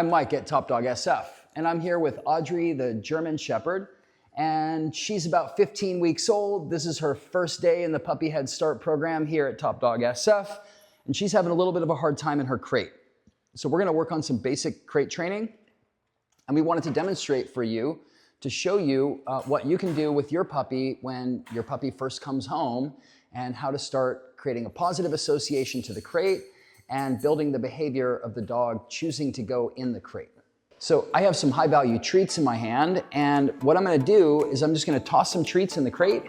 I'm Mike at Top Dog SF, and I'm here with Audrey, the German Shepherd, and she's about 15 weeks old. This is her first day in the Puppy Head Start program here at Top Dog SF, and she's having a little bit of a hard time in her crate. So we're gonna work on some basic crate training, and we wanted to demonstrate for you to show you what you can do with your puppy when your puppy first comes home and how to start creating a positive association to the crate and building the behavior of the dog choosing to go in the crate. So I have some high value treats in my hand, and what I'm gonna do is I'm just gonna toss some treats in the crate,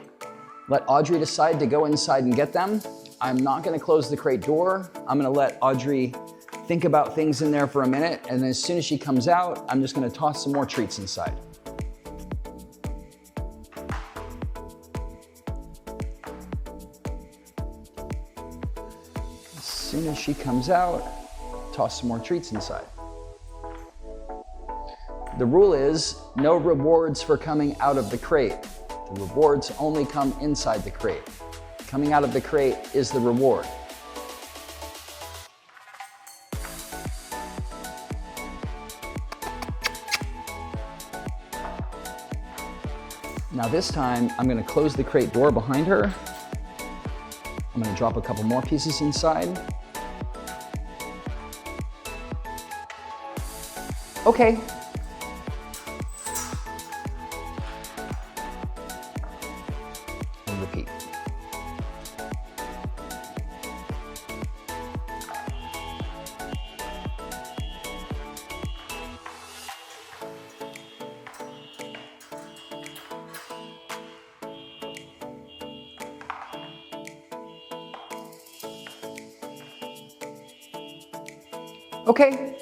let Audrey decide to go inside and get them. I'm not gonna close the crate door. I'm gonna let Audrey think about things in there for a minute, and as soon as she comes out, I'm just gonna toss some more treats inside. As soon as she comes out, toss some more treats inside. The rule is no rewards for coming out of the crate. The rewards only come inside the crate. Coming out of the crate is the reward. Now this time, I'm gonna close the crate door behind her. I'm gonna drop a couple more pieces inside. Okay. And repeat. Okay.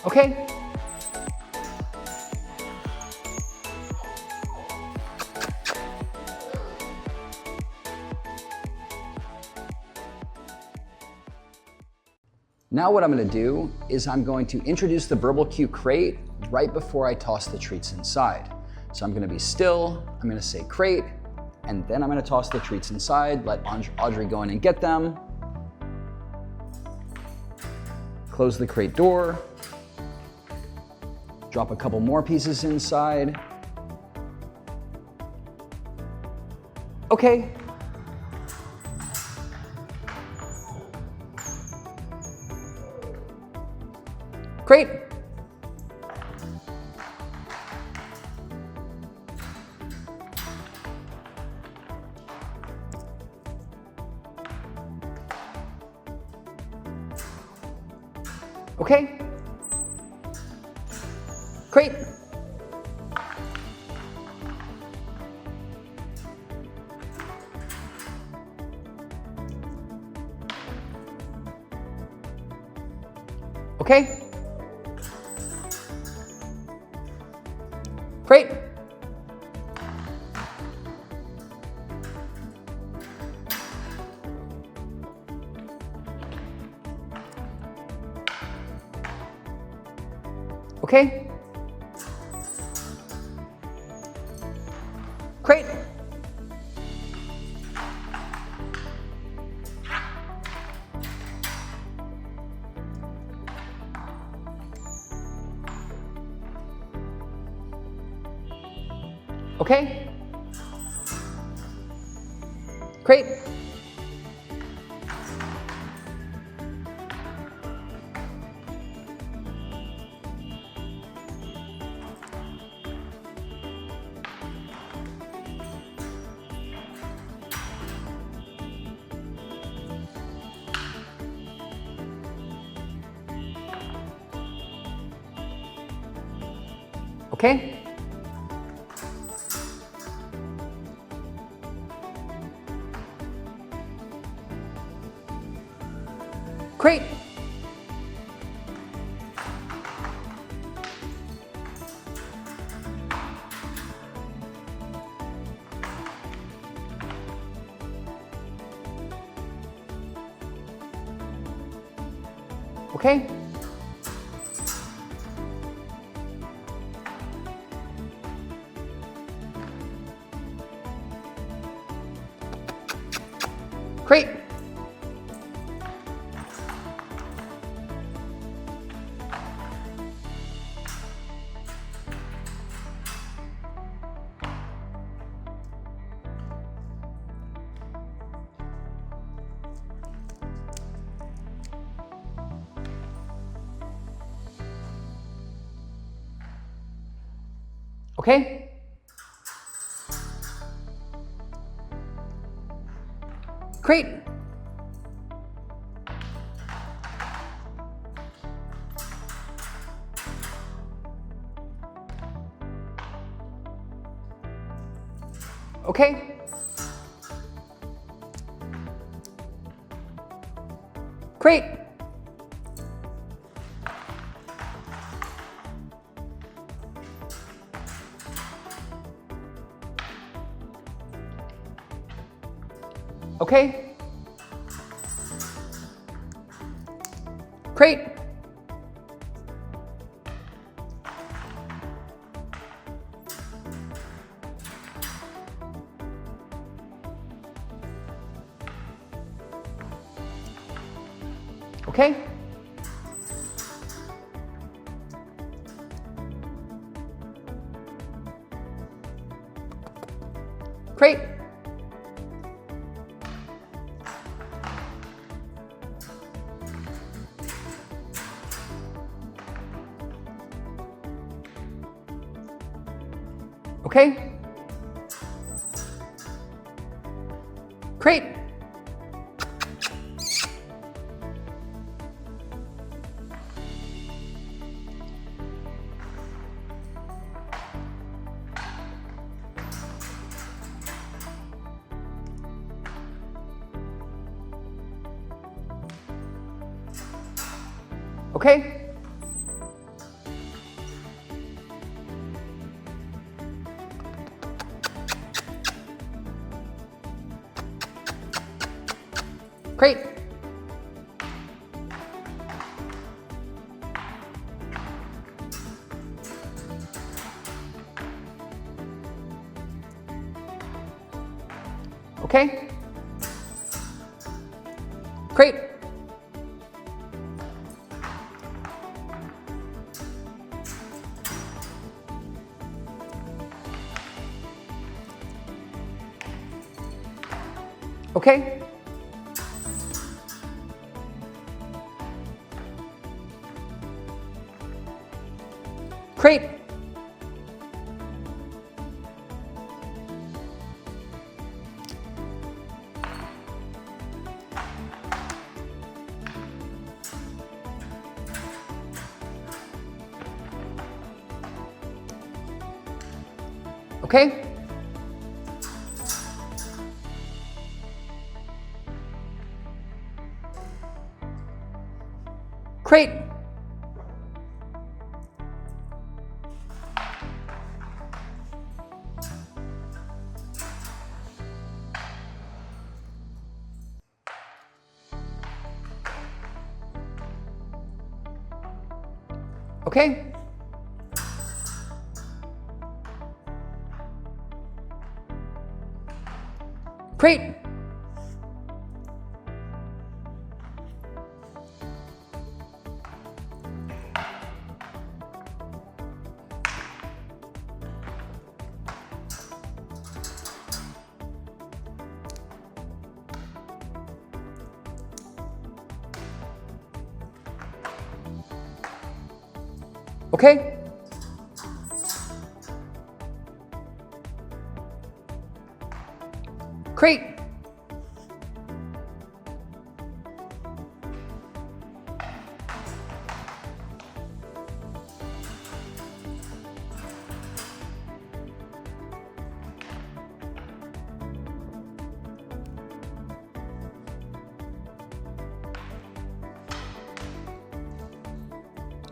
Okay. Now what I'm going to do is I'm going to introduce the verbal cue crate right before I toss the treats inside. So I'm going to be still, I'm going to say crate, and then I'm going to toss the treats inside, let Audrey go in and get them. Close the crate door. Drop a couple more pieces inside. Okay. Great. Okay. Great. Okay. Great. Okay. Great. Okay. Great. Okay? Great. Okay? Great. Okay? Great. Okay? Great. Okay? Great. Okay? Great. Okay? Great. Okay? Great. Okay? Great. Okay? Great. Okay? Great. Okay? Great. Okay? Great.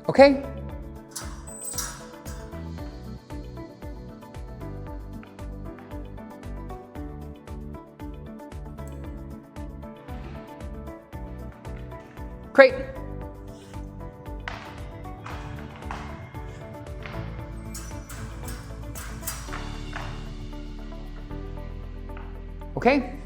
Okay? Great. Okay?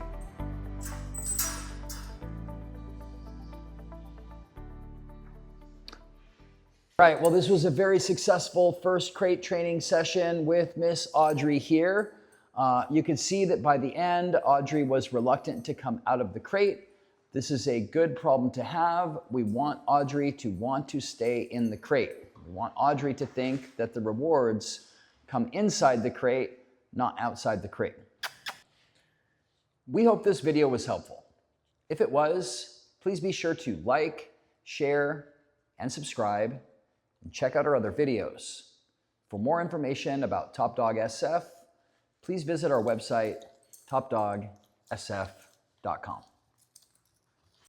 All right, well, this was a very successful first crate training session with Miss Audrey here. You can see that by the end, Audrey was reluctant to come out of the crate. This is a good problem to have. We want Audrey to want to stay in the crate. We want Audrey to think that the rewards come inside the crate, not outside the crate. We hope this video was helpful. If it was, please be sure to like, share, and subscribe, and check out our other videos. For more information about Top Dog SF, please visit our website, topdogsf.com.